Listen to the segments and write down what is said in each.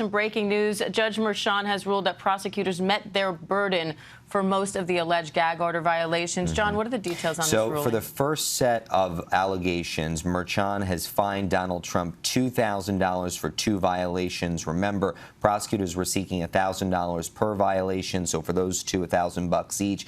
Some breaking news. Judge Merchan has ruled that prosecutors met their burden for most of the alleged gag order violations. John, what are the details on this ruling? So for the first set of allegations, Merchan has fined Donald Trump $2,000 for 2 violations. Remember, prosecutors were seeking $1,000 per violation, so for those 2, $1,000 each.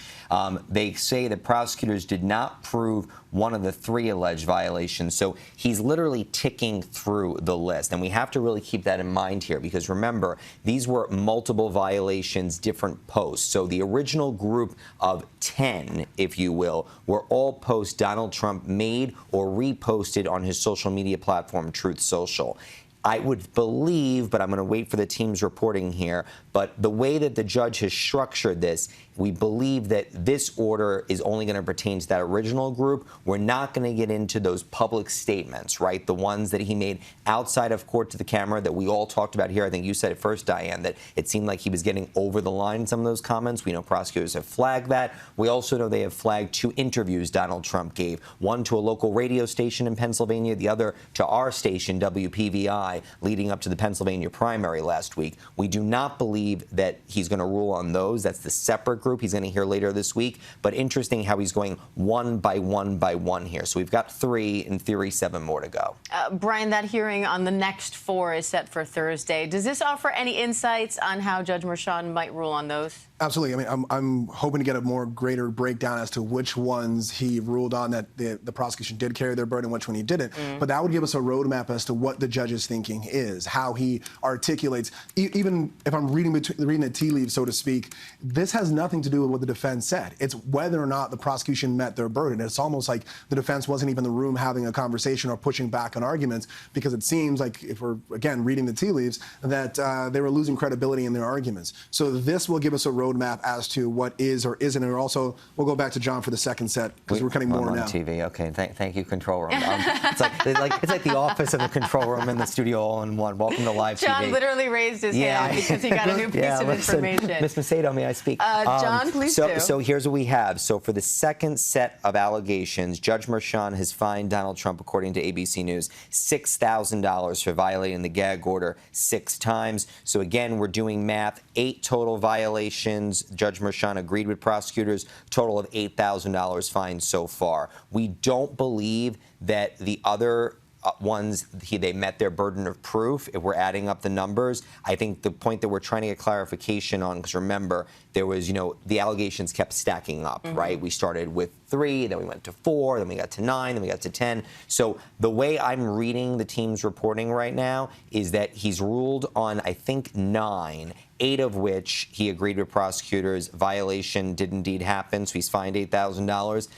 They say that prosecutors did not prove one of the 3 alleged violations, so he's literally ticking through the list. And we have to really keep that in mind here, because remember, these were multiple violations, different posts. So the original group of 10, if you will, were all posts Donald Trump made or reposted on his social media platform, Truth Social. I would believe, but I'm going to wait for the team's reporting here, but the way that the judge has structured this, we believe that this order is only going to pertain to that original group. We're not going to get into those public statements, right? The ones that he made outside of court to the camera that we all talked about here. I think you said it first, Diane, that it seemed like he was getting over the line in some of those comments. We know prosecutors have flagged that. We also know they have flagged 2 interviews Donald Trump gave, one to a local radio station in Pennsylvania, the other to our station, WPVI, leading up to the Pennsylvania primary last week. We do not believe that he's going to rule on those. That's the separate group he's going to hear later this week. But interesting how he's going one by one here. So we've got 3, in theory 7 more to go. Brian, that hearing on the next 4 is set for Thursday. Does this offer any insights on how Judge Merchan might rule on those? Absolutely. I mean, I'm hoping to get a greater breakdown as to which ones he ruled on that the prosecution did carry their burden, which one he didn't. But that would give us a roadmap as to what the judge's thinking is, how he articulates. Even if I'm reading the tea leaves, so to speak, this has nothing to do with what the defense said. It's whether or not the prosecution met their burden. It's almost like the defense wasn't even in the room having a conversation or pushing back on arguments, because it seems like, if we're, again, reading the tea leaves, that they were losing credibility in their arguments. So this will give us a roadmap as to what is or isn't. And also, we'll go back to John for the second set, because we're cutting more on now. TV. Okay, thank you, control room. It's like the office and the control room and the studio all in one. Welcome to live TV. John literally raised his hand because he got a new piece of information. Miss Macedo, may I speak? John, please do. So here's what we have. So for the second set of allegations, Judge Merchan has fined Donald Trump, according to ABC News, $6,000 for violating the gag order 6 times. So again, we're doing math. 8 total violations. Judge Merchan agreed with prosecutors, total of $8,000 fined so far. We don't believe that the other ones, they met their burden of proof. If we're adding up the numbers, I think the point that we're trying to get clarification on, because remember, there was, the allegations kept stacking up, right? We started with 3, then we went to 4, then we got to 9, then we got to 10. So the way I'm reading the team's reporting right now is that he's ruled on, I think, 9, 8 of which he agreed with prosecutors. Violation did indeed happen, so he's fined $8,000.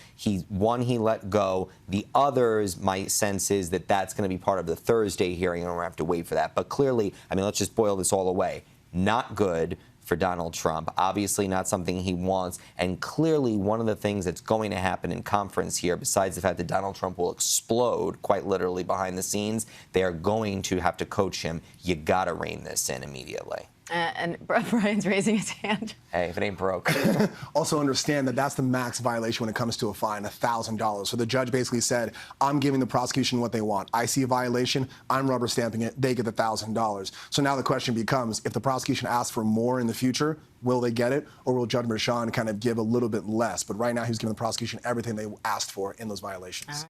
One he let go. The others, my sense is that that's going to be part of the Thursday hearing, and we're going to have to wait for that. But clearly, I mean, let's just boil this all away. Not good for Donald Trump. Obviously not something he wants. And clearly one of the things that's going to happen in conference here, besides the fact that Donald Trump will explode quite literally behind the scenes, they are going to have to coach him. You got to rein this in immediately. And Brian's raising his hand. Hey, if it ain't broke. Also understand that that's the max violation when it comes to a fine, $1,000. So the judge basically said, I'm giving the prosecution what they want. I see a violation, I'm rubber stamping it, they get the $1,000. So now the question becomes, if the prosecution asks for more in the future, will they get it? Or will Judge Merchan kind of give a little bit less? But right now he's giving the prosecution everything they asked for in those violations.